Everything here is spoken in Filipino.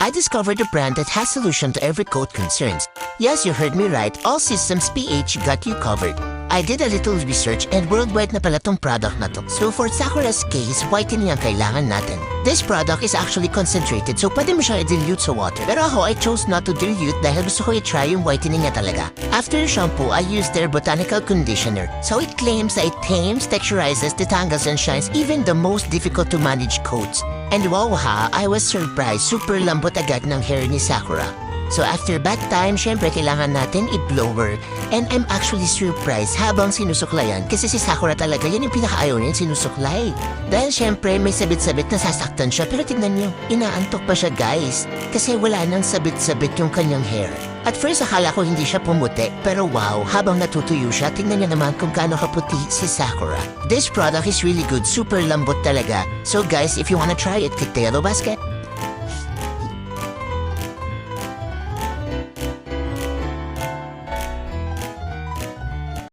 I discovered a brand that has solution to every coat concerns. Yes, you heard me right. All Systems PH got you covered. I did a little research and worldwide na pala tong product na to. So for Sakura's case, whitening ang kailangan natin. This product is actually concentrated so pwede mo siya i-dilute sa water. Pero ako, I chose not to dilute dahil gusto ko i-try yung whitening niya talaga. After the shampoo, I used their botanical conditioner. So it claims that it tames, texturizes, detangles, and shines even the most difficult to manage coats. And wow ha, I was surprised. Super lambot agad ng hair ni Sakura. So after bath time, syempre kailangan natin i-blower. And I'm actually surprised habang sinusuklayan kasi si Sakura talaga yan yung pinakaayaw niya sinusuklay. Dahil syempre may sabit-sabit na sasaktan siya pero tignan niyo, inaantok pa siya guys. Kasi wala nang sabit-sabit yung kanyang hair. At first akala ko hindi siya pumuti pero wow, habang natutuyo siya, tignan niyo naman kung gaano kaputi si Sakura. This product is really good, super lambot talaga. So guys, if you wanna try it, click the yellow basket.